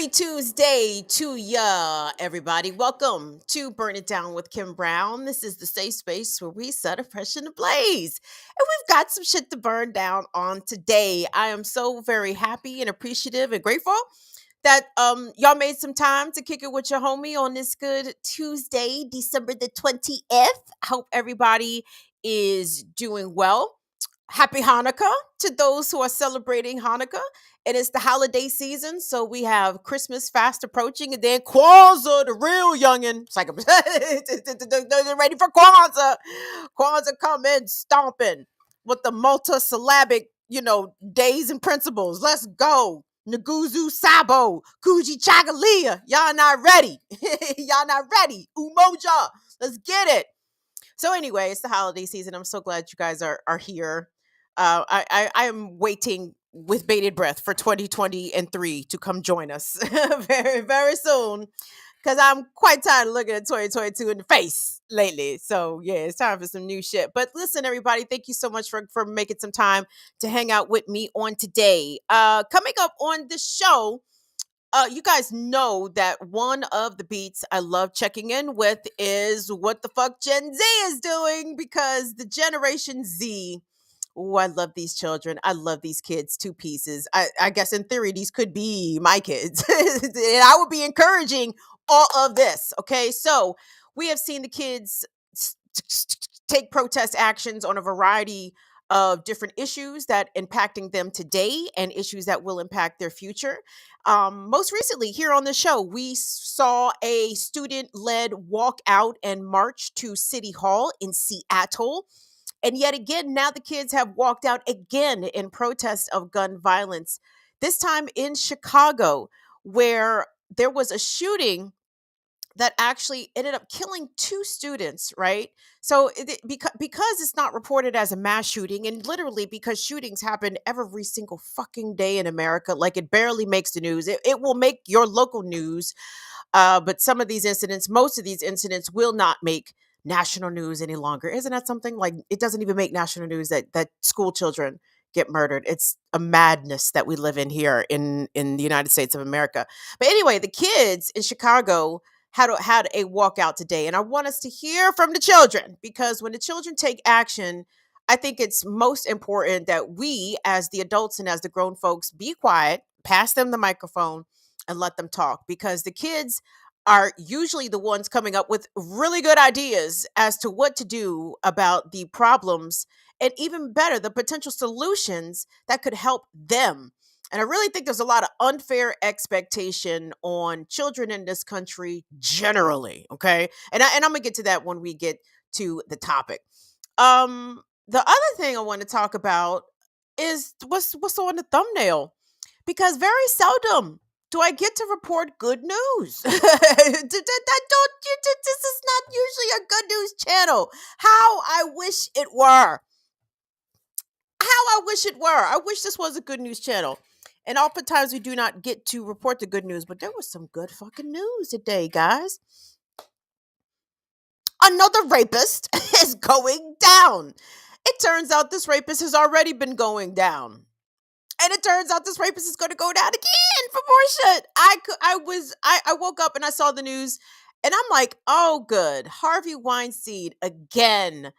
Happy Tuesday to ya, everybody. Welcome to Burn It Down with Kim Brown. This is the safe space where we set a fresh in the blaze. And we've got some shit to burn down on today. I am so very happy and appreciative and grateful that y'all made some time to kick it with your homie on this good Tuesday, December the 20th. I hope everybody is doing well. Happy Hanukkah to those who are celebrating Hanukkah. It is the holiday season, so we have Christmas fast approaching, and then Kwanzaa, the real youngin. It's like they're ready for Kwanzaa. Kwanzaa coming, stomping with the multisyllabic, days and principles. Let's go. Naguzu Sabo, Kuji Chagalia. Y'all not ready. Y'all not ready. Umoja. Let's get it. So anyway, it's the holiday season. I'm so glad you guys are here. I am waiting with bated breath for 2023 to come join us very, very soon because I'm quite tired of looking at 2022 in the face lately. So yeah, it's time for some new shit. But listen, everybody, thank you so much for making some time to hang out with me on today. Coming up on the show, you guys know that one of the beats I love checking in with is what the fuck Gen Z is doing, because the Generation Z. Oh, I love these children. I love these kids. Two pieces. I guess in theory, these could be my kids. And I would be encouraging all of this. Okay. So we have seen the kids take protest actions on a variety of different issues that impacting them today and issues that will impact their future. Most recently, here on the show, we saw a student-led walkout and march to City Hall in Seattle. And yet again, now the kids have walked out again in protest of gun violence, this time in Chicago, where there was a shooting that actually ended up killing two students, right? So because it's not reported as a mass shooting, and literally because shootings happen every single fucking day in America, like it barely makes the news. It will make your local news, but some of these incidents, most of these incidents will not make national news any longer. Isn't that something? Like it doesn't even make national news that school children get murdered. It's a madness that we live in here in the United States of America. But anyway, the kids in Chicago had a walkout today, and I want us to hear from the children, because when the children take action, I think it's most important that we, as the adults and as the grown folks, be quiet, pass them the microphone, and let them talk, because the kids are usually the ones coming up with really good ideas as to what to do about the problems, and even better, the potential solutions that could help them. And I really think there's a lot of unfair expectation on children in this country generally. Okay. And I'm going to get to that when we get to the topic. The other thing I want to talk about is what's on the thumbnail, because very seldom do I get to report good news. This is not usually a good news channel. How I wish it were. How I wish it were. I wish this was a good news channel. And oftentimes we do not get to report the good news, but there was some good fucking news today, guys. Another rapist is going down. It turns out this rapist has already been going down. And it turns out this rapist is going to go down again for more shit. I woke up and I saw the news and I'm like, oh, good. Harvey Weinstein again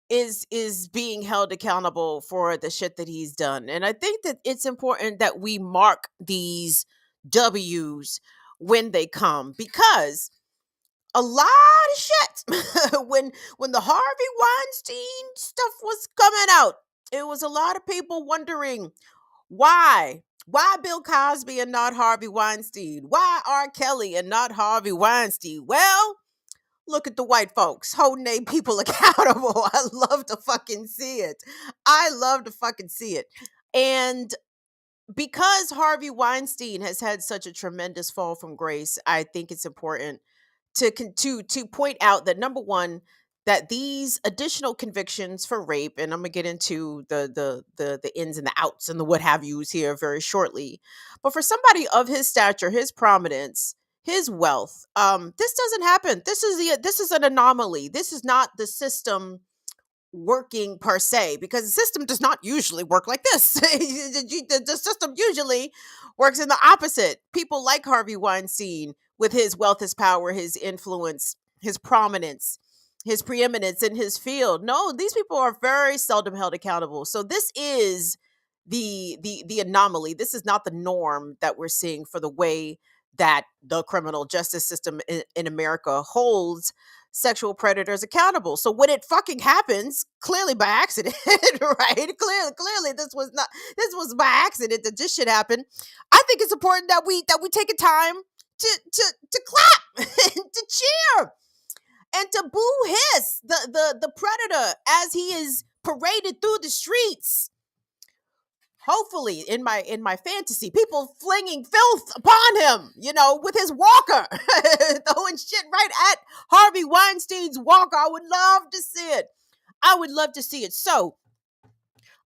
is being held accountable for the shit that he's done. And I think that it's important that we mark these W's when they come, because a lot of shit when the Harvey Weinstein stuff was coming out, it was a lot of people wondering why Bill Cosby and not Harvey Weinstein? Why R. Kelly and not Harvey Weinstein? Well, look at the white folks holding their people accountable. I love to fucking see it. I love to fucking see it. And because Harvey Weinstein has had such a tremendous fall from grace, I think it's important to point out that, number one, that these additional convictions for rape, and I'm gonna get into the ins and the outs and the what have yous here very shortly, but for somebody of his stature, his prominence, his wealth, this doesn't happen. This is an anomaly. This is not the system working per se, because the system does not usually work like this. The system usually works in the opposite. People like Harvey Weinstein, with his wealth, his power, his influence, his prominence, his preeminence in his field. No, these people are very seldom held accountable. So this is the anomaly. This is not the norm that we're seeing for the way that the criminal justice system in America holds sexual predators accountable. So when it fucking happens, clearly by accident, right? Clearly this was by accident that this shit happened. I think it's important that we take a time to clap to cheer and to boo hiss the predator as he is paraded through the streets. Hopefully, in my fantasy, people flinging filth upon him, with his walker, throwing shit right at Harvey Weinstein's walker. I would love to see it. I would love to see it. So,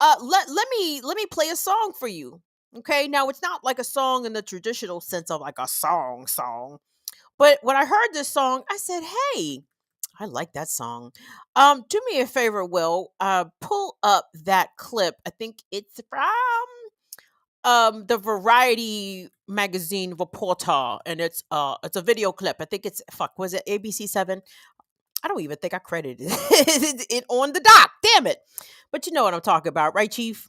let me play a song for you. Okay, now it's not like a song in the traditional sense of like a song, but when I heard this song, I said, "Hey, I like that song." Do me a favor, Will. Pull up that clip. I think it's from the Variety magazine reporter, and it's a video clip. I think it's was it ABC7? I don't even think I credited it on the doc. Damn it! But you know what I'm talking about, right, Chief?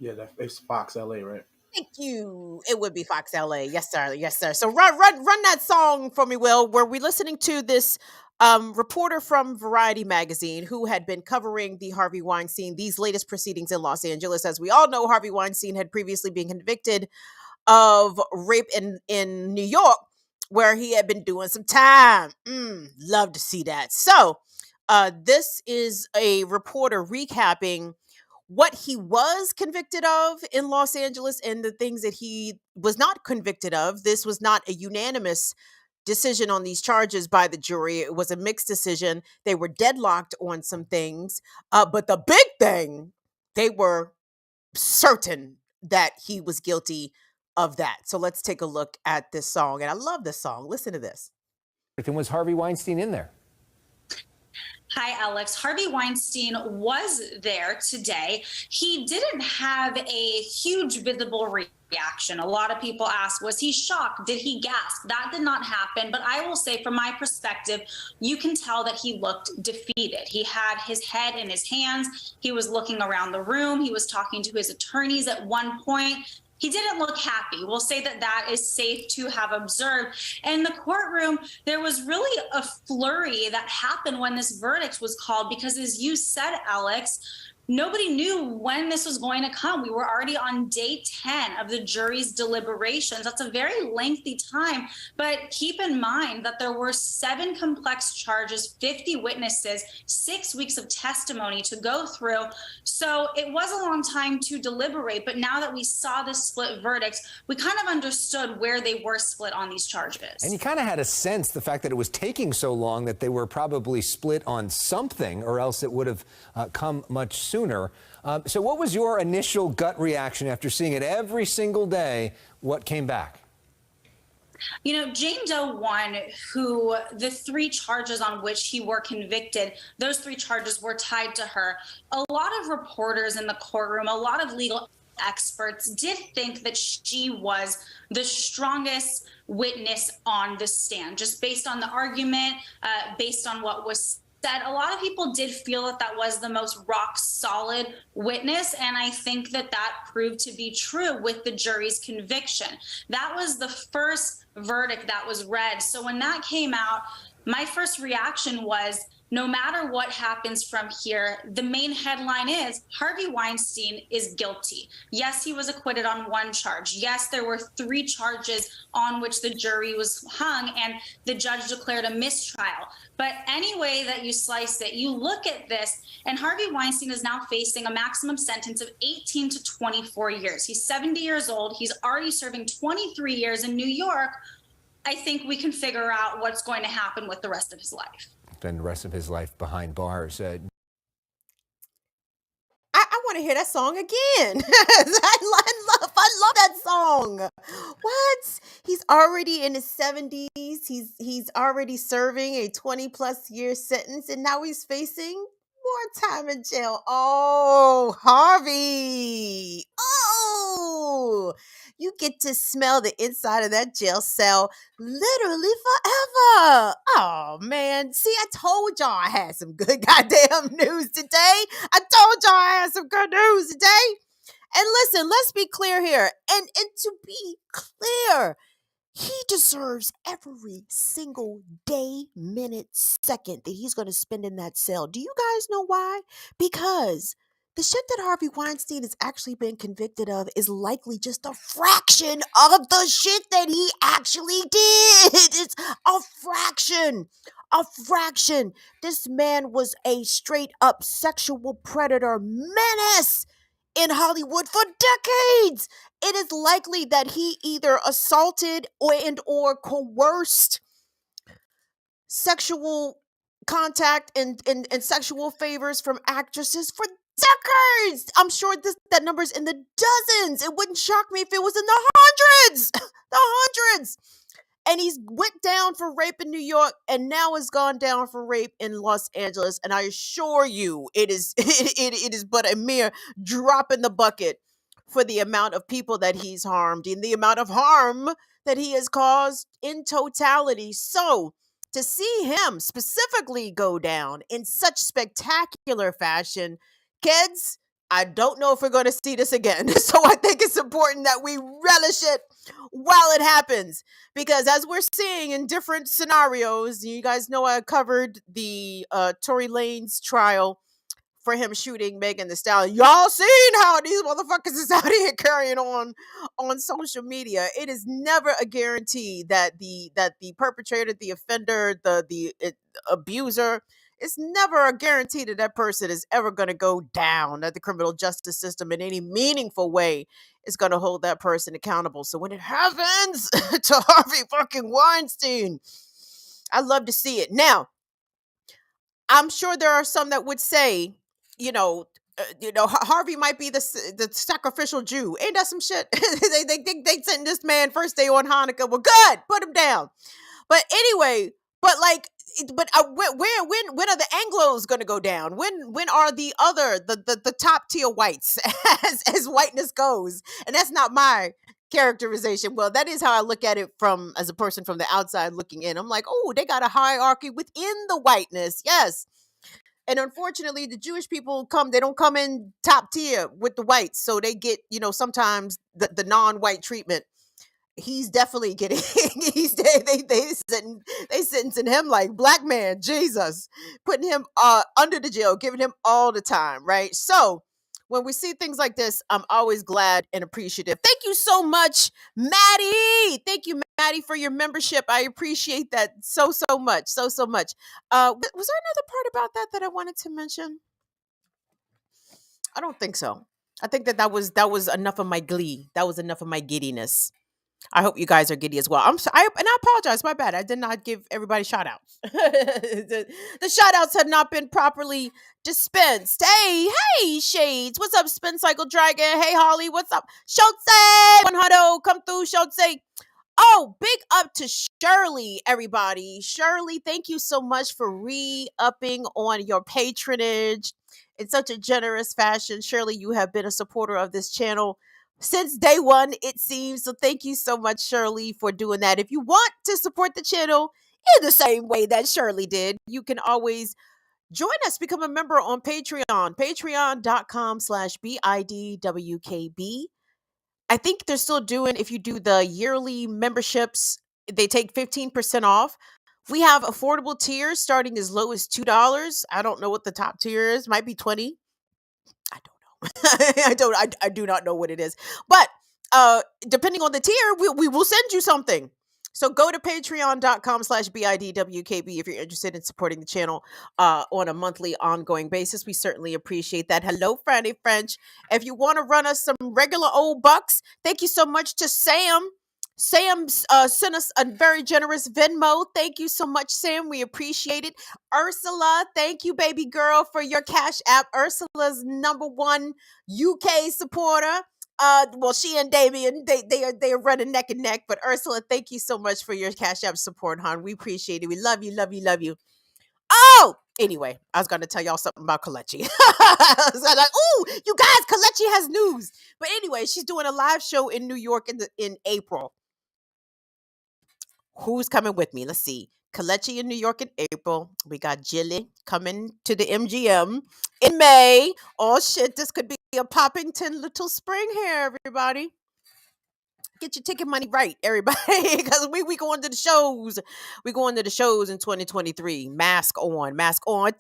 Yeah, it's Fox LA, right? Thank you. It would be Fox LA. Yes, sir. Yes, sir. So run that song for me, Will. Were we listening to this reporter from Variety magazine who had been covering the Harvey Weinstein, these latest proceedings in Los Angeles? As we all know, Harvey Weinstein had previously been convicted of rape in New York, where he had been doing some time. Love to see that. So this is a reporter recapping what he was convicted of in Los Angeles and the things that he was not convicted of. This was not a unanimous decision on these charges by the jury. It was a mixed decision. They were deadlocked on some things. But the big thing, they were certain that he was guilty of that. So let's take a look at this song. And I love this song. Listen to this. And was Harvey Weinstein in there? Hi, Alex. Harvey Weinstein was there today. He didn't have a huge visible reaction. A lot of people asked, was he shocked? Did he gasp? That did not happen. But I will say, from my perspective, you can tell that he looked defeated. He had his head in his hands. He was looking around the room. He was talking to his attorneys at one point. He didn't look happy. We'll say that that is safe to have observed. And in the courtroom, there was really a flurry that happened when this verdict was called, because as you said, Alex, nobody knew when this was going to come. We were already on day 10 of the jury's deliberations. That's a very lengthy time. But keep in mind that there were 7 complex charges, 50 witnesses, 6 weeks of testimony to go through. So it was a long time to deliberate. But now that we saw this split verdict, we kind of understood where they were split on these charges. And you kind of had a sense, the fact that it was taking so long, that they were probably split on something, or else it would have come much sooner. So what was your initial gut reaction after seeing it every single day? What came back? You know, Jane Doe 1, who the 3 charges on which he were convicted, those 3 charges were tied to her. A lot of reporters in the courtroom, a lot of legal experts did think that she was the strongest witness on the stand, just based on the argument, based on what was said. A lot of people did feel that that was the most rock solid witness. And I think that that proved to be true with the jury's conviction. That was the first verdict that was read. So when that came out, my first reaction was, no matter what happens from here, the main headline is Harvey Weinstein is guilty. Yes, he was acquitted on 1 charge. Yes, there were 3 charges on which the jury was hung and the judge declared a mistrial. But any way that you slice it, you look at this, and Harvey Weinstein is now facing a maximum sentence of 18 to 24 years. He's 70 years old. He's already serving 23 years in New York. I think we can figure out what's going to happen with the rest of his life. Spend the rest of his life behind bars. I want to hear that song again. I love that song. What? He's already in his 70s. He's already serving a 20-plus-year sentence, and now he's facing more time in jail. Oh, Harvey. Oh, you get to smell the inside of that jail cell literally forever. Oh, man. See, I told y'all I had some good goddamn news today. I told y'all I had some good news today. And listen, let's be clear here. And to be clear, he deserves every single day, minute, second that he's going to spend in that cell. Do you guys know why? Because the shit that Harvey Weinstein has actually been convicted of is likely just a fraction of the shit that he actually did. It's a fraction. A fraction. This man was a straight up sexual predator menace in Hollywood for decades. It is likely that he either assaulted or coerced sexual contact and sexual favors from actresses for decades. I'm sure that number's in the dozens. It wouldn't shock me if it was in the hundreds. The hundreds. And he's went down for rape in New York and now has gone down for rape in Los Angeles. And I assure you, it is but a mere drop in the bucket for the amount of people that he's harmed and the amount of harm that he has caused in totality. So to see him specifically go down in such spectacular fashion, kids, I don't know if we're going to see this again. So I think it's important that we relish it while it happens. Because as we're seeing in different scenarios, you guys know I covered the Tory Lanez trial for him shooting Megan Thee Stallion. Y'all seen how these motherfuckers is out here carrying on social media. It is never a guarantee that the perpetrator, the offender, the abuser, it's never a guarantee that that person is ever going to go down, that the criminal justice system in any meaningful way is going to hold that person accountable. So when it happens to Harvey fucking Weinstein, I love to see it. Now, I'm sure there are some that would say, Harvey might be the sacrificial Jew. Ain't that some shit? they sent this man first day on Hanukkah. Well, good, put him down. But anyway, when are the Anglos going to go down? When are the top tier whites as whiteness goes? And that's not my characterization. Well, that is how I look at it as a person from the outside looking in. I'm like, oh, they got a hierarchy within the whiteness. Yes. And unfortunately, the Jewish people they don't come in top tier with the whites. So they get, sometimes the non-white treatment. He's definitely getting, they sentencing him like black man, Jesus, putting him under the jail, giving him all the time, right? So when we see things like this, I'm always glad and appreciative. Thank you so much, Maddie. Thank you, Maddie, for your membership. I appreciate that so much, so much. Was there another part about that I wanted to mention? I don't think so. I think that was enough of my glee. That was enough of my giddiness. I hope you guys are giddy as well. I apologize. My bad. I did not give everybody shout outs. the shout outs have not been properly dispensed. Hey, Shades. What's up, Spin Cycle Dragon? Hey, Holly. What's up? Shotze. 100. Come through, Shotze. Oh, big up to Shirley, everybody. Shirley, thank you so much for re-upping on your patronage in such a generous fashion. Shirley, you have been a supporter of this channel since day one, it seems. So thank you so much, Shirley, for doing that. If you want to support the channel in the same way that Shirley did, you can always join us, become a member on Patreon, patreon.com/BIDWKB. I think they're still doing, if you do the yearly memberships, they take 15% off. We have affordable tiers starting as low as $2. I don't know what the top tier is. Might be 20. I don't know. I do not know what it is. But depending on the tier, we will send you something. So go to patreon.com/BIDWKB if you're interested in supporting the channel on a monthly ongoing basis. We certainly appreciate that. Hello, Franny French. If you want to run us some regular old bucks, thank you so much to Sam. Sam sent us a very generous Venmo. Thank you so much, Sam. We appreciate it. Ursula, thank you, baby girl, for your Cash App. Ursula's #1 UK supporter. Well, she and Damien, they are running neck and neck. But Ursula, thank you so much for your Cash App support, hon. We appreciate it. We love you, love you, love you. Oh, anyway, I was going to tell y'all something about Kalechi. I was like, "Ooh, you guys, Kalechi has news." But anyway, she's doing a live show in New York in April. Who's coming with me? Let's see. Kalechi in New York in April. We got Jilly coming to the MGM in May. Oh shit, this could be a Poppington Little Spring here, everybody. Get your ticket money right, everybody, because we going to the shows. We going to the shows in 2023. Mask on, mask on.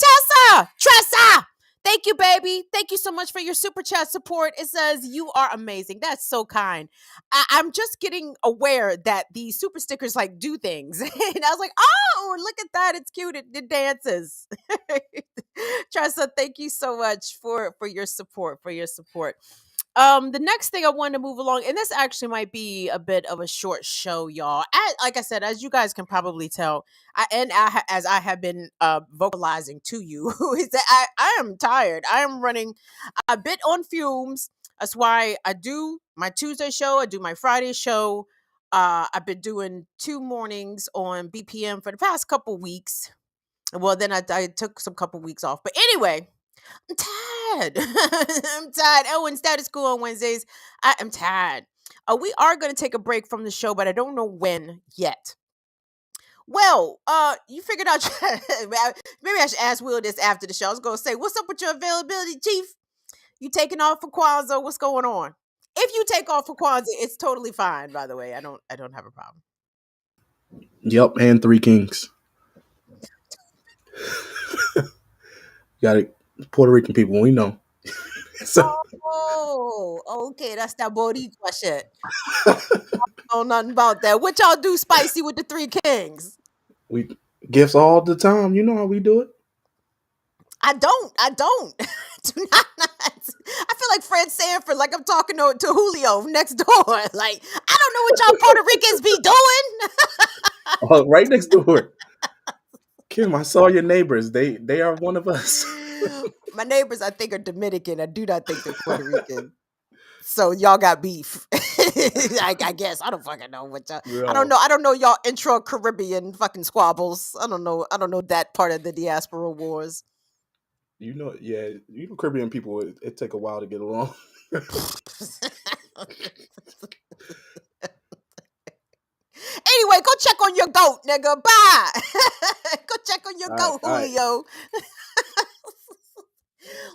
Tressa! Thank you, baby. Thank you so much for your super chat support. It says you are amazing. That's so kind. I'm just getting aware that the super stickers like do things, and I was like, oh, look at that. It's cute. It dances. Tressa, thank you so much for your support. The next thing I want to move along, and this actually might be a bit of a short show, y'all. Like I said, as you guys can probably tell, as I have been vocalizing to you, is that I am tired. I am running a bit on fumes. That's why I do my Tuesday show. I do my Friday show. I've been doing 2 mornings on BPM for the past couple weeks. Well, then I took some couple weeks off. But anyway, I'm tired. I'm tired. Oh, and status quo on Wednesdays. I am tired. We are going to take a break from the show, but I don't know when yet. Well, you figured out. Maybe I should ask Will this after the show. I was going to say, what's up with your availability, Chief? You taking off for Kwanzaa? What's going on? If you take off for Kwanzaa, it's totally fine. By the way, I don't have a problem. Yep, and 3 Kings. Got it. Puerto Rican people, we know. Oh, okay. That's that Boricua shit. I don't know nothing about that. What y'all do spicy with the 3 Kings? We gifts all the time. You know how we do it. I don't. Do not. I feel like Fred Sanford, like I'm talking to Julio next door. Like, I don't know what y'all Puerto Ricans be doing. Oh, right next door. Kim, I saw your neighbors. They are one of us. My neighbors, I think, are Dominican. I do not think they're Puerto Rican. So y'all got beef. I guess. I don't fucking know what y'all. Yeah. I don't know y'all intra-Caribbean fucking squabbles. I don't know that part of the diaspora wars. You know, Caribbean people, it take a while to get along. Anyway, go check on your goat, nigga. Bye. Go check on your goat, Julio.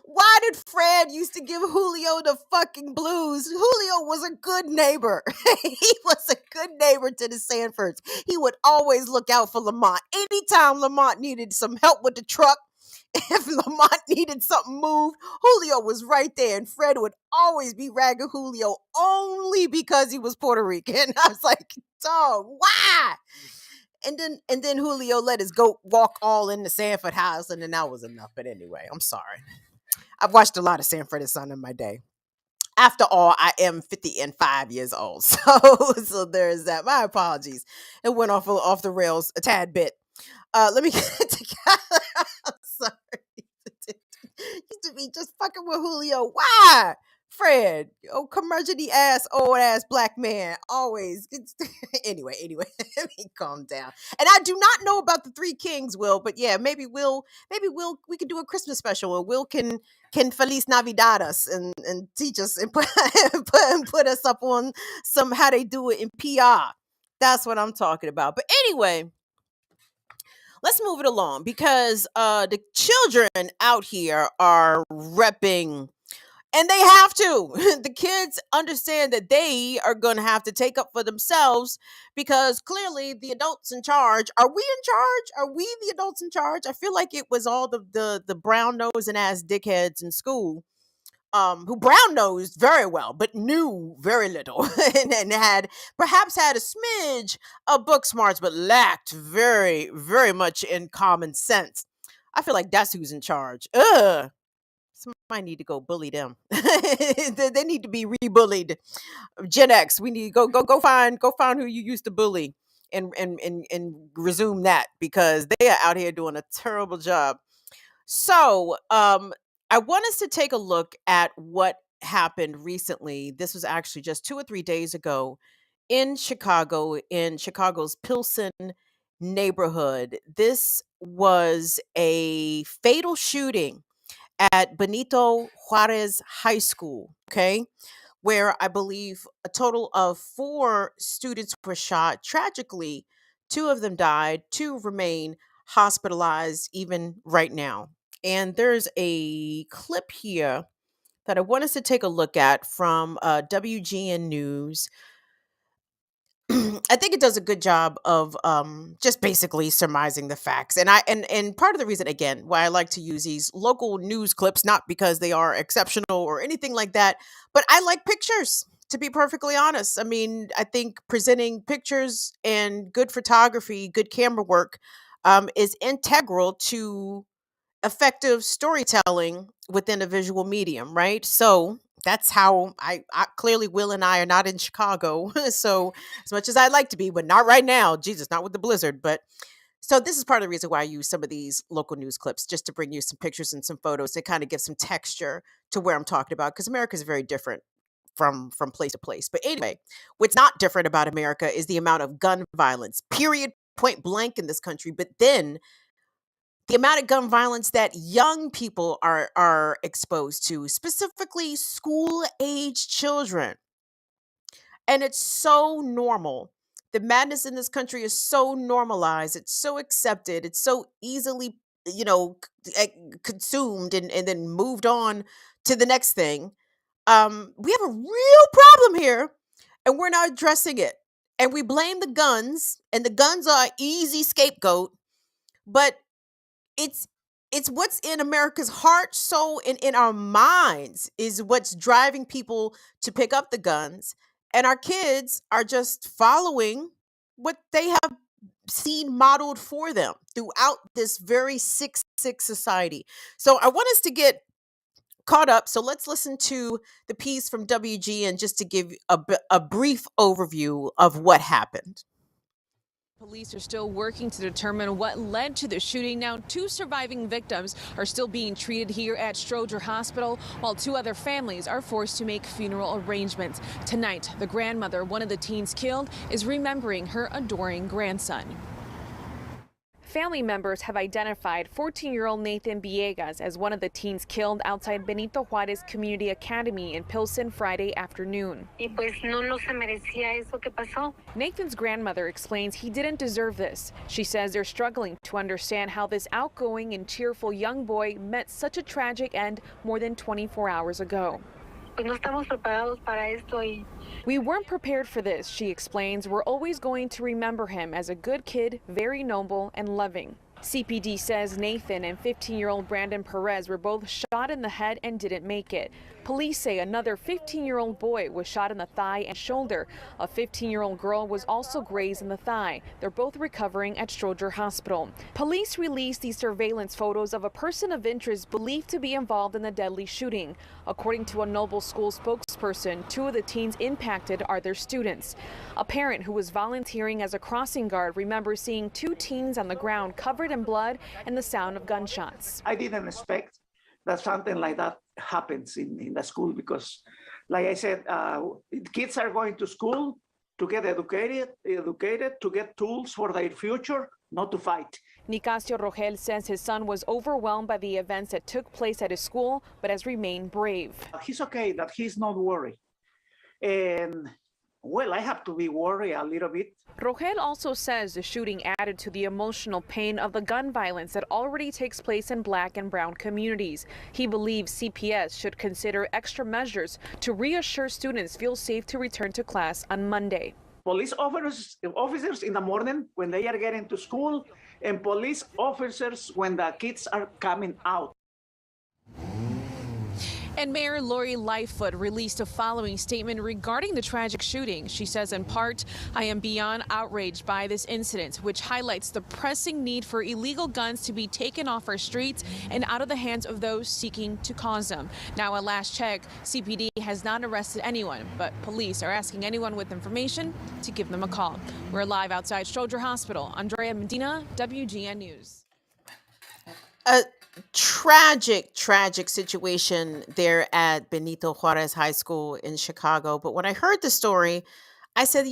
Why did Fred used to give Julio the fucking blues? Julio was a good neighbor. He was a good neighbor to the Sanfords. He would always look out for Lamont. Anytime Lamont needed some help with the truck, if Lamont needed something moved, Julio was right there. And Fred would always be ragging Julio only because he was Puerto Rican. I was like, dog, why? And then Julio let his goat walk all in the Sanford house, and then that was enough. But anyway, I'm sorry. I've watched a lot of Sanford and Son in my day. After all, I am 55 years old. So there's that. My apologies. It went off the rails a tad bit. Let me get it together. I'm sorry. Used to be just fucking with Julio. Why? Fred, curmudgeony ass, old ass black man, always. Anyway, let me calm down. And I do not know about the 3 Kings, Will, but yeah, maybe we could do a Christmas special, and Will can Feliz Navidad us and teach us and put us up on some how they do it in PR. That's what I'm talking about. But anyway, let's move it along, because the children out here are repping. And they have to. The kids understand that they are going to have to take up for themselves, because clearly the adults in charge. Are we in charge? Are we the adults in charge? I feel like it was all the brown nosing ass dickheads in school, who brown nosed very well but knew very little, and perhaps had a smidge of book smarts but lacked very, very much in common sense. I feel like that's who's in charge. Ugh. might need to go bully them. They need to be re-bullied. Gen X, we need to go find who you used to bully and resume that because they are out here doing a terrible job. So, I want us to take a look at what happened recently. This was actually just 2 or 3 days ago in Chicago's Pilsen neighborhood. This was a fatal shooting at Benito Juarez High School, okay, where I believe a total of 4 students were shot. Tragically, 2 of them died, 2 remain hospitalized even right now. And there's a clip here that I want us to take a look at from WGN News. I think it does a good job of just basically surmising the facts. And part of the reason again why I like to use these local news clips, not because they are exceptional or anything like that, but I like pictures. To be perfectly honest, I mean, I think presenting pictures and good photography, good camera work, is integral to effective storytelling within a visual medium, right? So that's how I clearly Will and I are not in Chicago. So as much as I'd like to be, but not right now. Jesus, not with the blizzard. But so this is part of the reason why I use some of these local news clips, just to bring you some pictures and some photos to kind of give some texture to where I'm talking about, because America is very different from place to place. But anyway, what's not different about America is the amount of gun violence, period, point blank in this country. But then the amount of gun violence that young people are exposed to, specifically school age children. And it's so normal. The madness in this country is so normalized, it's so accepted, it's so easily, consumed and then moved on to the next thing. We have a real problem here, and we're not addressing it. And we blame the guns, and the guns are an easy scapegoat, but it's it's what's in America's heart, soul, and in our minds is what's driving people to pick up the guns. And our kids are just following what they have seen modeled for them throughout this very sick society. So I want us to get caught up. So let's listen to the piece from WGN just to give a brief overview of what happened. Police are still working to determine what led to the shooting. Now, 2 surviving victims are still being treated here at Stroger Hospital, while 2 other families are forced to make funeral arrangements. Tonight, the grandmother, one of the teens killed, is remembering her adoring grandson. Family members have identified 14-year-old Nathan Villegas as one of the teens killed outside Benito Juarez Community Academy in Pilsen Friday afternoon. Nathan's grandmother explains he didn't deserve this. She says they're struggling to understand how this outgoing and cheerful young boy met such a tragic end more than 24 hours ago. We weren't prepared for this, she explains. We're always going to remember him as a good kid, very noble and loving. CPD says Nathan and 15-year-old Brandon Perez were both shot in the head and didn't make it. Police say another 15-year-old boy was shot in the thigh and shoulder. A 15-year-old girl was also grazed in the thigh. They're both recovering at Stroger Hospital. Police released these surveillance photos of a person of interest believed to be involved in the deadly shooting. According to a Noble School spokesperson, 2 of the teens impacted are their students. A parent who was volunteering as a crossing guard remembers seeing 2 teens on the ground covered in blood and the sound of gunshots. I didn't expect that something like that happens in the school because, like I said, kids are going to school to get educated, to get tools for their future, not to fight. Nicasio Rogel says his son was overwhelmed by the events that took place at his school, but has remained brave. He's okay, that he's not worried. And well, I have to be worried a little bit. Rogel also says the shooting added to the emotional pain of the gun violence that already takes place in Black and brown communities. He believes CPS should consider extra measures to reassure students feel safe to return to class on Monday. Police officers in the morning when they are getting to school, and police officers when the kids are coming out. And Mayor Lori Lightfoot released a following statement regarding the tragic shooting. She says, in part, I am beyond outraged by this incident, which highlights the pressing need for illegal guns to be taken off our streets and out of the hands of those seeking to cause them. Now, at last check, CPD has not arrested anyone, but police are asking anyone with information to give them a call. We're live outside Stroger Hospital. Andrea Medina, WGN News. A tragic situation there at Benito Juarez High School in Chicago. But when I heard the story, I said,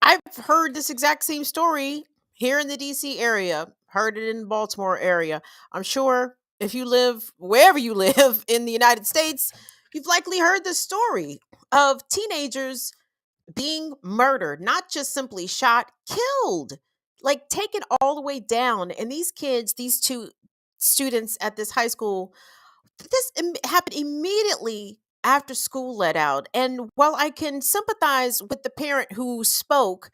I've heard this exact same story here in the DC area, heard it in the Baltimore area. I'm sure if you live wherever you live in the United States, you've likely heard the story of teenagers being murdered, not just simply shot, killed, like taken all the way down. And these kids, these two students at this high school, this happened immediately after school let out. And while I can sympathize with the parent who spoke,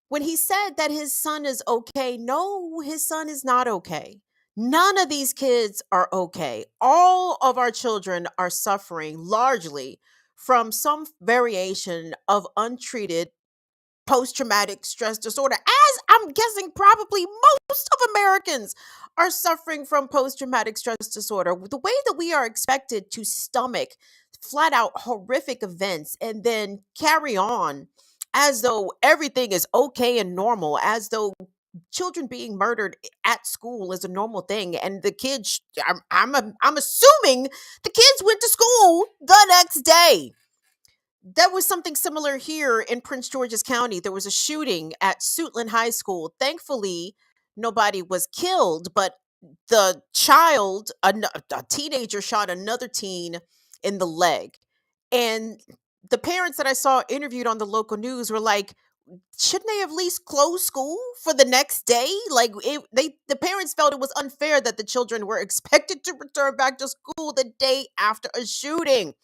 when he said that his son is okay, no, his son is not okay. None of these kids are okay. All of our children are suffering largely from some variation of untreated post traumatic stress disorder, as I'm guessing probably most of Americans are suffering from post traumatic stress disorder. The way that we are expected to stomach flat out horrific events and then carry on as though everything is okay and normal, as though children being murdered at school is a normal thing, and the kids, I'm assuming the kids went to school the next day. There was something similar here in Prince George's County. There was a shooting at Suitland High School. Thankfully, nobody was killed, but the child, a teenager, shot another teen in the leg. And the parents that I saw interviewed on the local news were like, shouldn't they have at least closed school for the next day? Like the parents felt it was unfair that the children were expected to return back to school the day after a shooting.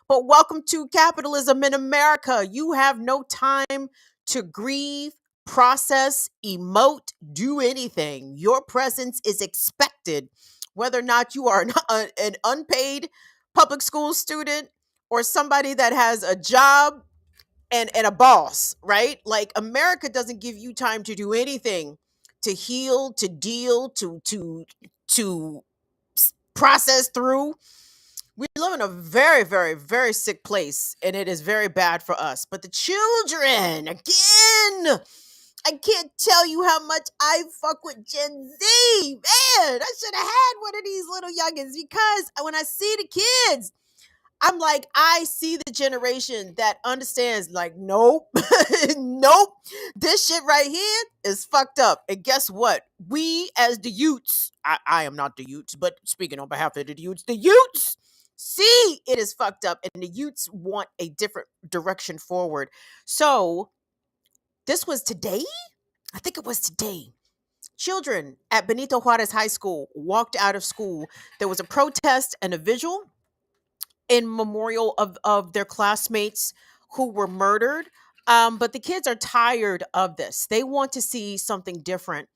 But welcome to capitalism in America. You have no time to grieve, process, emote, do anything. Your presence is expected, whether or not you are an unpaid public school student or somebody that has a job and a boss, right? Like America doesn't give you time to do anything, to heal, to deal, to process through. We live in a very, very, very sick place, and it is very bad for us. But the children, again, I can't tell you how much I fuck with Gen Z. Man, I should have had one of these little youngins, because when I see the kids, I'm like, I see the generation that understands, like, nope, nope, this shit right here is fucked up. And guess what? We as the youths, I am not the youths, but speaking on behalf of the youths see it is fucked up, and the youths want a different direction forward. So this was today? I think it was today. Children at Benito Juarez High School walked out of school. There was a protest and a vigil in memorial of their classmates who were murdered. But the kids are tired of this. They want to see something different.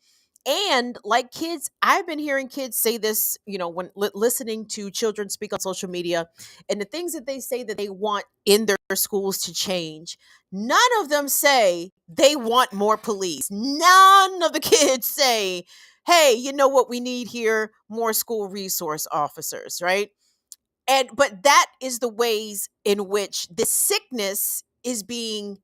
And like kids, I've been hearing kids say this, when listening to children speak on social media, and the things that they say that they want in their schools to change. None of them say they want more police. None of the kids say, hey, you know what we need here? More school resource officers, right? But that is the ways in which this sickness is being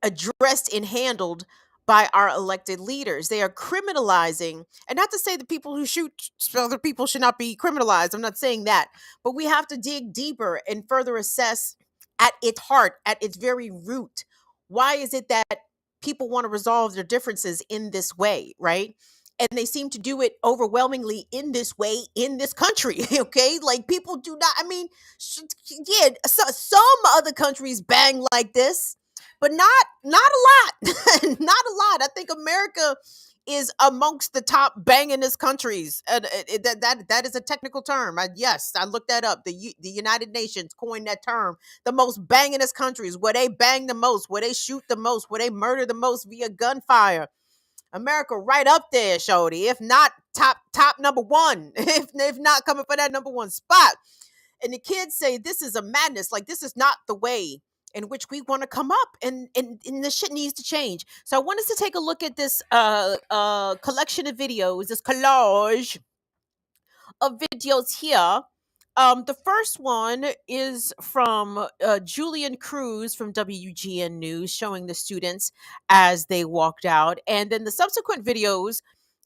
addressed and handled by our elected leaders. They are criminalizing, and not to say that people who shoot other people should not be criminalized. I'm not saying that, but we have to dig deeper and further assess at its heart, at its very root. Why is it that people want to resolve their differences in this way, right? And they seem to do it overwhelmingly in this way in this country. Okay, like people do not. I mean, some other countries bang like this, but not a lot. Not a lot. I think America is amongst the top bangingest countries. And that is a technical term. Yes, I looked that up. The United Nations coined that term. The most bangingest countries, where they bang the most, where they shoot the most, where they murder the most via gunfire. America right up there, shorty. If not top number one, if not coming for that number one spot. And the kids say, this is a madness. Like, this is not the way in which we want to come up, and this shit needs to change. So I want us to take a look at this collection of videos, this collage of videos here. The first one is from Julian Cruz from WGN News, showing the students as they walked out. And then the subsequent videos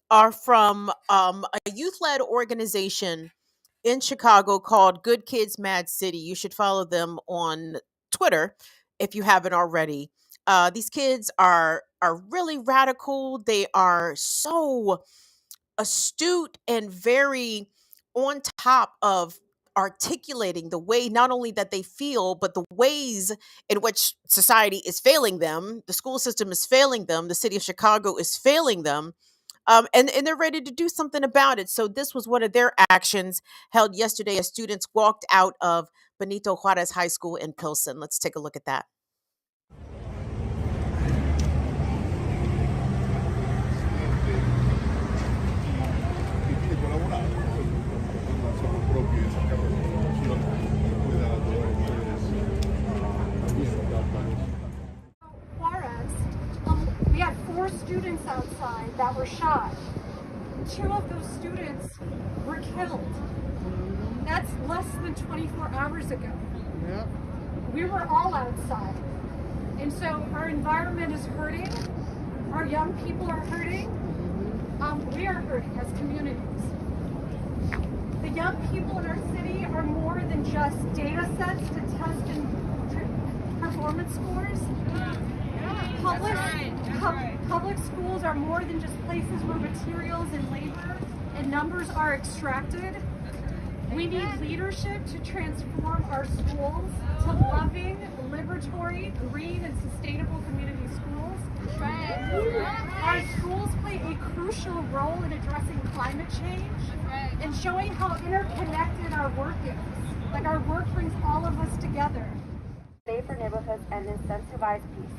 are from a youth-led organization in Chicago called Good Kids Mad City. You should follow them on Twitter if you haven't already. These kids are really radical. They are so astute and very on top of articulating the way not only that they feel, but the ways in which society is failing them, the school system is failing them, the city of Chicago is failing them, and they're ready to do something about it. So this was one of their actions held yesterday as students walked out of Benito Juarez High School in Pilsen. Let's take a look at that. We had 4 students outside that were shot. 2 of those students were killed. That's less than 24 hours ago. Yeah. We were all outside. And so our environment is hurting. Our young people are hurting. We are hurting as communities. The young people in our city are more than just data sets to test and performance scores. Public schools are more than just places where materials and labor and numbers are extracted. We need leadership to transform our schools to loving, liberatory, green, and sustainable community schools. Our schools play a crucial role in addressing climate change and showing how interconnected our work is. Like, our work brings all of us together. Safer neighborhoods and incentivize peace.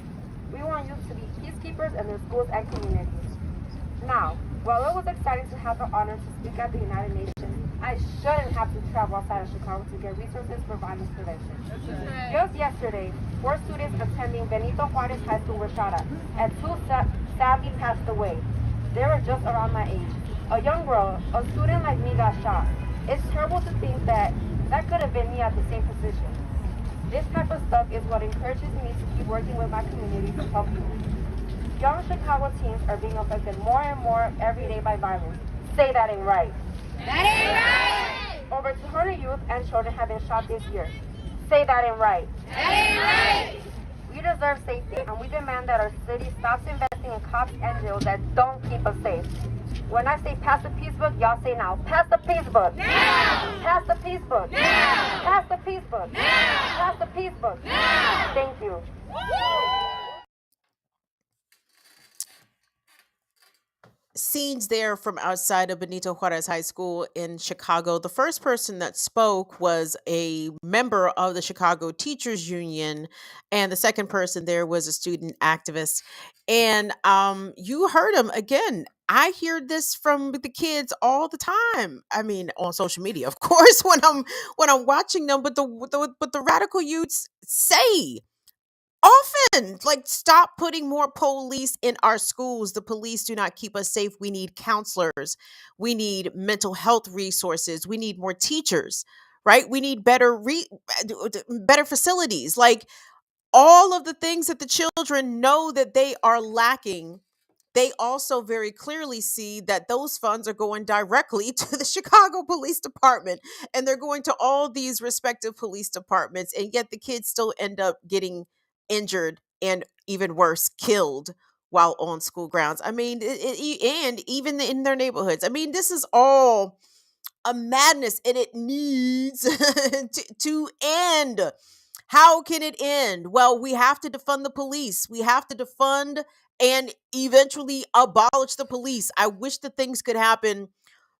We want youth to be peacekeepers in their schools and communities. Now, while it was exciting to have the honor to speak at the United Nations, I shouldn't have to travel outside of Chicago to get resources for violence prevention. Just yesterday, 4 students attending Benito Juarez High School were shot at, and 2 sadly passed away. They were just around my age. A young girl, a student like me, got shot. It's terrible to think that could have been me at the same position. This type of stuff is what encourages me to keep working with my community to help you. Young Chicago teens are being affected more and more every day by violence. Say that ain't right. That ain't right! Over 200 youth and children have been shot this year. Say that ain't right. That ain't right! We deserve safety, and we demand that our city stops investing in cops and jails that don't keep us safe. When I say pass the peace book, y'all say now. Pass the peace book. Now! Pass the peace book. Now! Pass the peace book. Now! Pass the peace book. Now! Thank you. Scenes there from outside of Benito Juarez High School in Chicago. The first person that spoke was a member of the Chicago Teachers Union, and the second person there was a student activist. And you heard him again. I hear this from the kids all the time. I mean, on social media, of course, when I'm watching them. But the radical youths say often, like, stop putting more police in our schools. The police do not keep us safe. We need counselors. We need mental health resources. We need more teachers, right? We need better facilities. Like, all of the things that the children know that they are lacking, they also very clearly see that those funds are going directly to the Chicago Police Department, and they're going to all these respective police departments, and yet the kids still end up getting injured and, even worse, killed while on school grounds. I mean, and even in their neighborhoods. I mean, this is all a madness, and it needs to end. How can it end? Well, we have to defund the police. We have to defund and eventually abolish the police. I wish that things could happen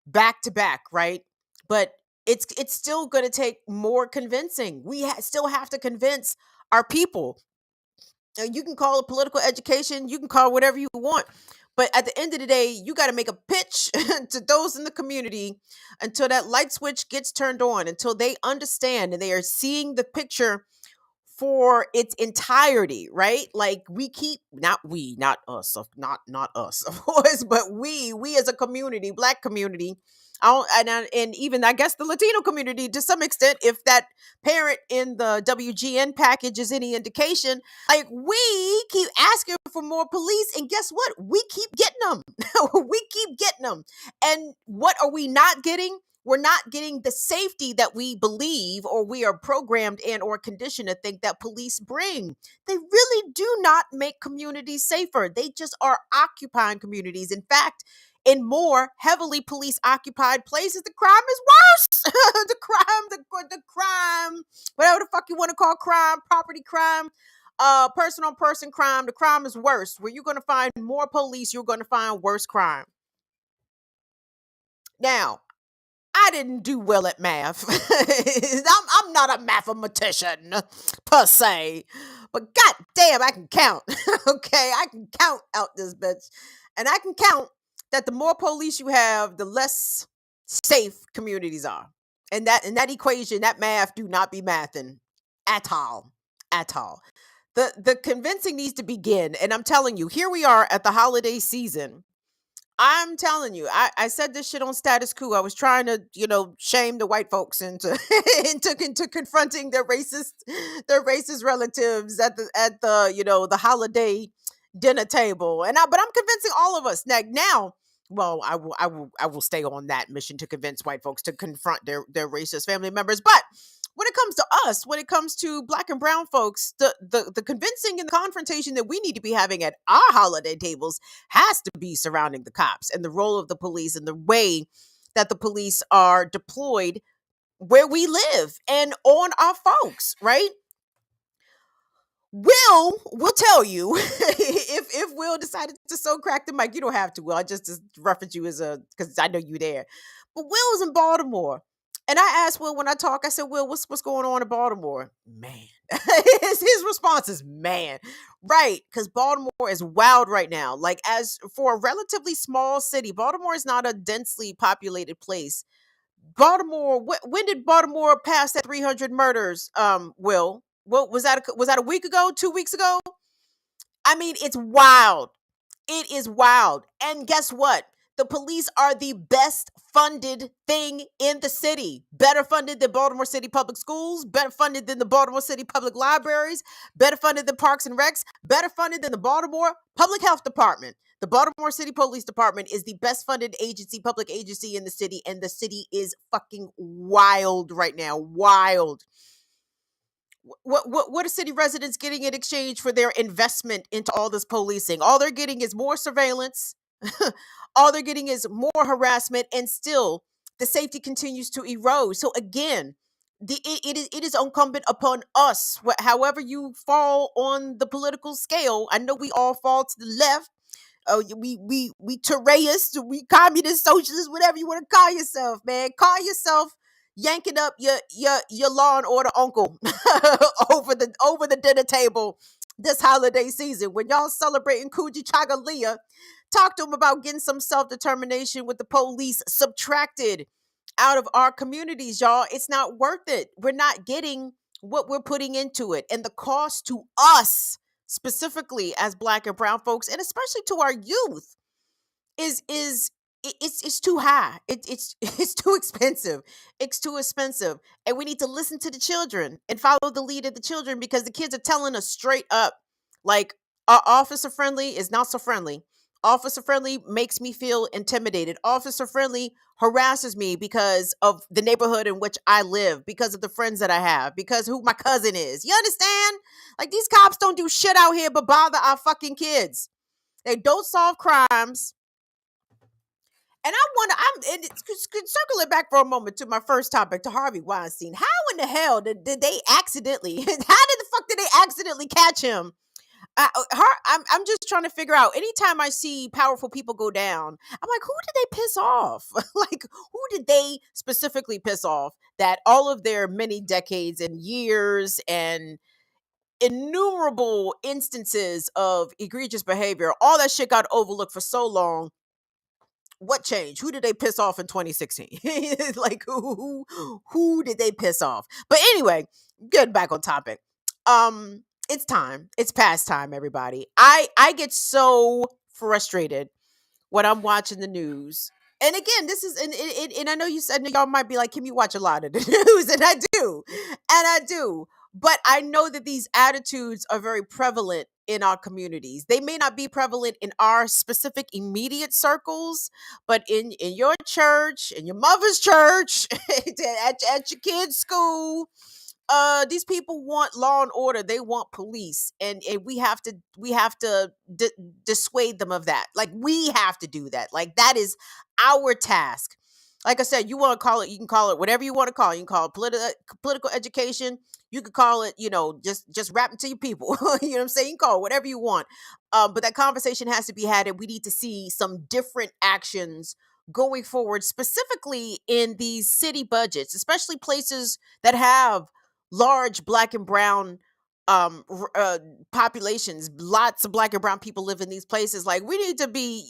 back to back, right? But it's still going to take more convincing. We still have to convince our people. You can call it political education. You can call it whatever you want. But at the end of the day, you got to make a pitch to those in the community until that light switch gets turned on, until they understand and they are seeing the picture for its entirety, right? Like not us, not us, of course, but we as a community, Black community, and even I guess the Latino community to some extent, if that parent in the WGN package is any indication, like we keep asking for more police, and guess what? We keep getting them. We keep getting them, and what are we not getting? We're not getting the safety that we believe or we are programmed and or conditioned to think that police bring. They really do not make communities safer. They just are occupying communities. In fact, in more heavily police occupied places, the crime is worse. the crime, whatever the fuck you want to call crime, property crime, person on person crime, the crime is worse. Where you're going to find more police, you're going to find worse crime. Now, I didn't do well at math. I'm not a mathematician per se, but god damn, I can count. Okay, I can count out this bitch, and I can count that the more police you have, the less safe communities are. And that in that equation, that math do not be mathing at all, at all. The convincing needs to begin, and I'm telling you, here we are at the holiday season. I'm telling you, I said this shit on Status Quo. I was trying to, shame the white folks into into confronting their racist relatives at the holiday dinner table. But I'm convincing all of us now. Well, I will stay on that mission to convince white folks to confront their racist family members. But when it comes to us, when it comes to Black and brown folks, the convincing and the confrontation that we need to be having at our holiday tables has to be surrounding the cops and the role of the police and the way that the police are deployed where we live and on our folks, right? Will tell you if Will decided to so crack the mic. You don't have to, Will. I just reference you because I know you there. But Will's in Baltimore. And I asked Will when I talk, I said, Will, what's going on in Baltimore? Man. his response is man. Right. Because Baltimore is wild right now. Like, as for a relatively small city, Baltimore is not a densely populated place. Baltimore, when did Baltimore pass that 300 murders, Will? What was that? Was that a week ago? 2 weeks ago? I mean, it's wild. It is wild. And guess what? The police are the best funded thing in the city. Better funded than Baltimore City Public Schools, better funded than the Baltimore City Public Libraries, better funded than Parks and Recs, better funded than the Baltimore Public Health Department. The Baltimore City Police Department is the best funded public agency in the city, and the city is fucking wild right now. Wild. What are city residents getting in exchange for their investment into all this policing? All they're getting is more surveillance. All they're getting is more harassment, and still the safety continues to erode. So again, it is incumbent upon us, however you fall on the political scale. I know we all fall to the left. Oh, we terrorists, we communist, socialists, whatever you want to call yourself, man. Call yourself yanking up your Law and Order uncle over the dinner table this holiday season when y'all celebrating Kuji Chagalia. Talk to him about getting some self-determination with the police subtracted out of our communities, y'all. It's not worth it. We're not getting what we're putting into it, and the cost to us specifically as Black and brown folks, and especially to our youth, it's too high. It's too expensive. It's too expensive. And we need to listen to the children and follow the lead of the children, because the kids are telling us straight up, like, our officer friendly is not so friendly. Officer friendly makes me feel intimidated. Officer friendly harasses me because of the neighborhood in which I live, because of the friends that I have, because who my cousin is. You understand? Like, these cops don't do shit out here but bother our fucking kids. They don't solve crimes. And I wonder, circle it back for a moment to my first topic, to Harvey Weinstein. How in the hell did they accidentally, did they accidentally catch him? I'm just trying to figure out, anytime I see powerful people go down, I'm like, who did they piss off? Like, who did they specifically piss off that all of their many decades and years and innumerable instances of egregious behavior. All that shit got overlooked for so long. What changed? Who did they piss off in 2016? Like who did they piss off? But anyway, get back on topic. It's time. It's past time, everybody. I get so frustrated when I'm watching the news. And again, this is and I know you said y'all might be like, Kim, you watch a lot of the news, and I do. And I do. But I know that these attitudes are very prevalent in our communities. They may not be prevalent in our specific immediate circles, but in your church, in your mother's church, at your kids' school, these people want law and order. They want police, and we have to dissuade them of that. Like, we have to do that. Like, that is our task. Like I said, you want to call it, you can call it whatever you want to call it. You can call it political education. You could call it, just rapping to your people. You know what I'm saying? You can call it whatever you want. But that conversation has to be had, and we need to see some different actions going forward, specifically in these city budgets, especially places that have large Black and brown populations. Lots of Black and brown people live in these places. Like, we need to be,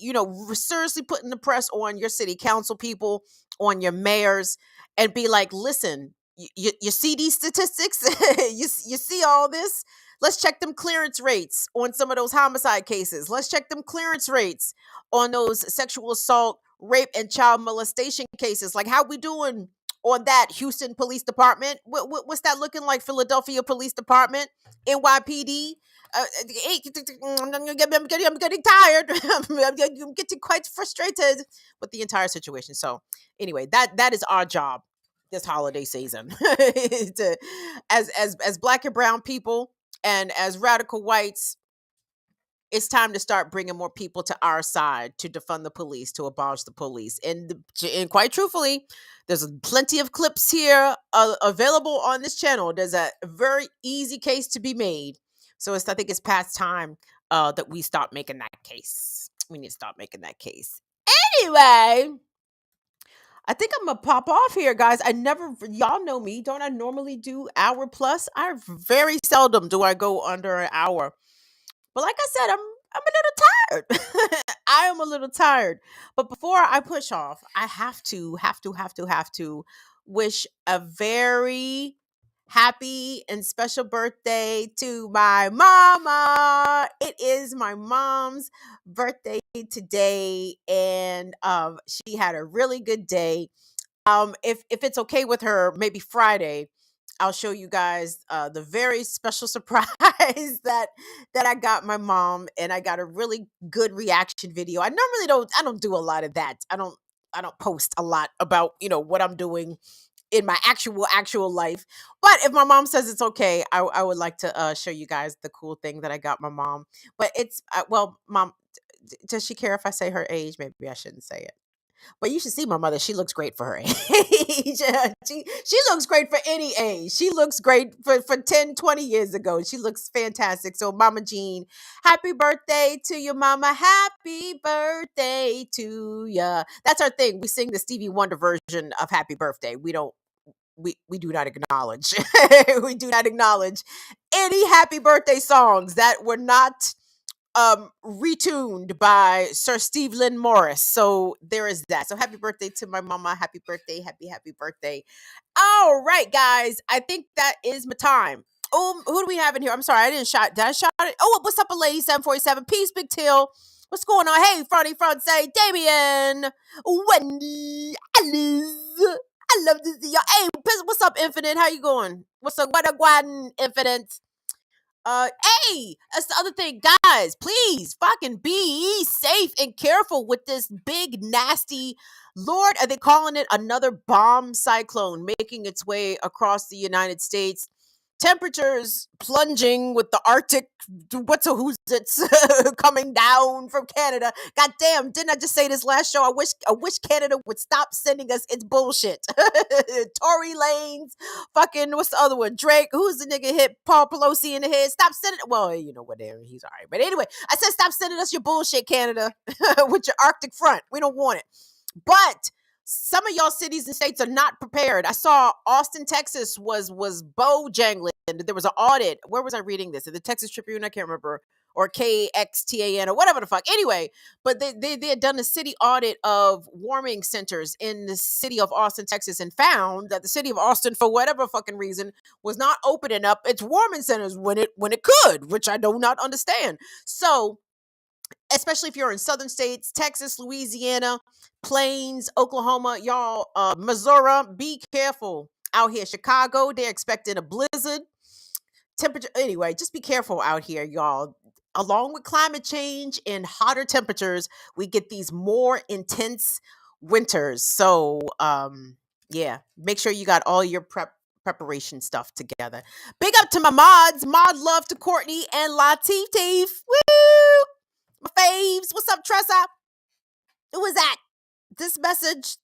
seriously putting the press on your city council people, on your mayors, and be like, listen, you see these statistics? You see all this? Let's check them clearance rates on some of those homicide cases. Let's check them clearance rates on those sexual assault, rape, and child molestation cases. Like, how we doing on that? Houston Police Department? What's that looking like? Philadelphia Police Department? NYPD? I'm getting tired. I'm getting quite frustrated with the entire situation. So anyway, that is our job this holiday season. As Black and brown people and as radical whites, it's time to start bringing more people to our side to defund the police, to abolish the police. And quite truthfully, there's plenty of clips here available on this channel. There's a very easy case to be made. So I think it's past time that we stop making that case. We need to stop making that case. Anyway, I think I'm gonna pop off here, guys. Y'all know me. Don't I normally do hour plus? Very seldom do I go under an hour. But like I said, I'm a little tired. I am a little tired. But before I push off, I have to wish a very happy and special birthday to my mama. It is my mom's birthday today, and she had a really good day. If it's okay with her, maybe Friday, I'll show you guys the very special surprise that I got my mom, and I got a really good reaction video. I don't do a lot of that. I don't post a lot about what I'm doing in my actual life. But if my mom says it's okay, I would like to show you guys the cool thing that I got my mom. But it's mom, does she care if I say her age? Maybe I shouldn't say it. But you should see my mother. She looks great for her age. she looks great for any age. She looks great for 10, 20 years ago. She looks fantastic. So Mama Jean, happy birthday to you, Mama. Happy birthday to ya. That's our thing. We sing the Stevie Wonder version of Happy Birthday. We do not acknowledge. We do not acknowledge any happy birthday songs that were not retuned by Sir Steve Lynn Morris. So there is that. So happy birthday to my mama. Happy birthday. Happy birthday. All right, guys. I think that is my time. Oh, who do we have in here? I'm sorry, I didn't shout. Did I shout it? Oh, what's up, a lady? 747. Peace, Big Till. What's going on? Hey, front say Damien, Wendy, Alice. I love to see y'all. Hey, what's up, Infinite? How you going? What's up, what a guan, Infinite? Hey, that's the other thing, guys. Please fucking be safe and careful with this big, nasty, Lord, are they calling it another bomb cyclone making its way across the United States? Temperatures plunging with the Arctic, who's it's coming down from Canada. God damn, didn't I just say this last show? I wish Canada would stop sending us its bullshit. Tory Lanez, fucking, what's the other one? Drake, who's the nigga hit Paul Pelosi in the head? Stop sending, well, you know, whatever, he's all right. But anyway, I said stop sending us your bullshit, Canada, with your Arctic front. We don't want it. But some of y'all cities and states are not prepared. I saw Austin, Texas was bojangling. There was an audit. Where was I reading this? In the Texas Tribune? I can't remember. Or KXTAN or whatever the fuck. Anyway, but they had done a city audit of warming centers in the city of Austin, Texas, and found that the city of Austin, for whatever fucking reason, was not opening up its warming centers when it could, which I do not understand. So, especially if you're in southern states, Texas, Louisiana, Plains, Oklahoma, y'all, Missouri, be careful out here. Chicago, they're expecting a blizzard. Temperature, anyway, just be careful out here, y'all. Along with climate change and hotter temperatures, we get these more intense winters. So, yeah, make sure you got all your preparation stuff together. Big up to my mods, mod love to Courtney and Latif Teef. Woo! My faves. What's up, Tressa? Who is that? This message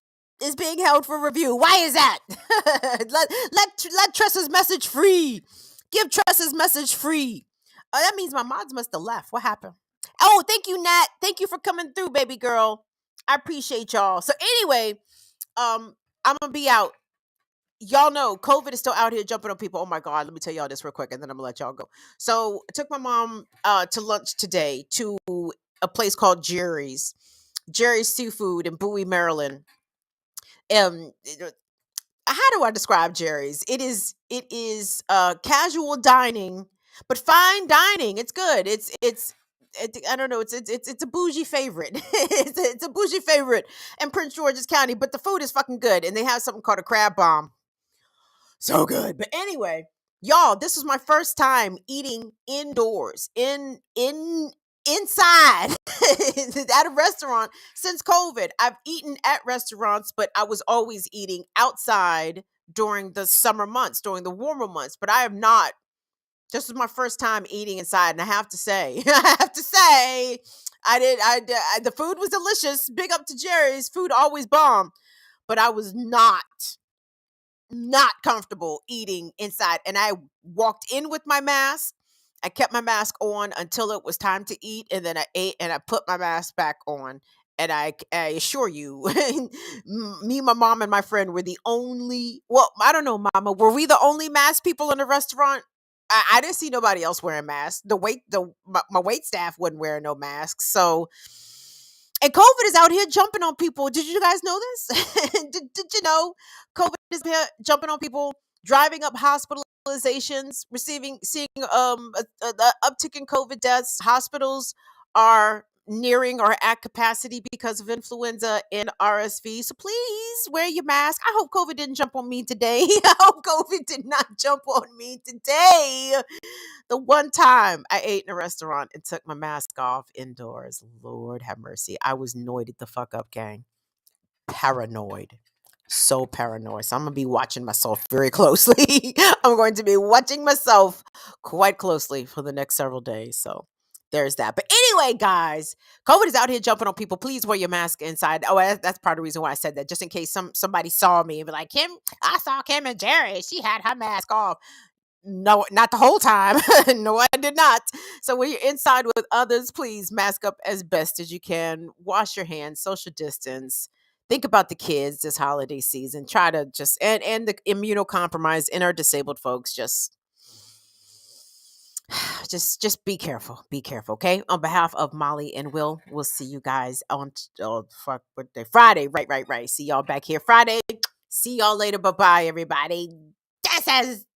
is being held for review. Why is that? let Tressa's message free. Give Tressa's message free. That means my mods must have left. What happened? Oh, thank you, Nat. Thank you for coming through, baby girl. I appreciate y'all. So anyway, I'm gonna be out. Y'all know COVID is still out here jumping on people. Oh my God, let me tell y'all this real quick and then I'm gonna let y'all go. So I took my mom to lunch today to a place called Jerry's Seafood in Bowie, Maryland. How do I describe Jerry's? It is casual dining, but fine dining. It's good. I don't know. It's a bougie favorite. it's a bougie favorite in Prince George's County, but the food is fucking good, and they have something called a crab bomb. So good. But anyway, y'all, this was my first time eating indoors inside at a restaurant since COVID. I've eaten at restaurants, but I was always eating outside during the summer months, during the warmer months, but I have not. This was my first time eating inside, and I have to say, the food was delicious. Big up to Jerry's. Food always bomb, but I was not comfortable eating inside. And I walked in with my mask. I kept my mask on until it was time to eat, and then I ate and I put my mask back on. And I assure you, me, my mom, and my friend were the only. Well, I don't know, Mama. Were we the only masked people in the restaurant? I didn't see nobody else wearing masks. My wait staff wasn't wearing no masks. So, and COVID is out here jumping on people. Did you guys know this? did you know COVID is here jumping on people, driving up hospitalizations, seeing the uptick in COVID deaths. Hospitals are nearing or at capacity because of influenza and RSV. So please wear your mask. I hope COVID didn't jump on me today. I hope COVID did not jump on me today. The one time I ate in a restaurant and took my mask off indoors, Lord have mercy. I was noited the fuck up, gang. Paranoid. So paranoid. So I'm going to be watching myself very closely. I'm going to be watching myself quite closely for the next several days. So there's that. But anyway, guys, COVID is out here jumping on people. Please wear your mask inside. Oh, that's part of the reason why I said that, just in case somebody saw me and be like, Kim, I saw Kim and Jerry. She had her mask off. No, not the whole time. No, I did not. So when you're inside with others, please mask up as best as you can. Wash your hands, social distance. Think about the kids this holiday season. Try to and the immunocompromised and our disabled folks, just be careful. Be careful, okay? On behalf of Molly and Will, we'll see you guys on Friday. Right. See y'all back here Friday. See y'all later. Bye-bye, everybody. This is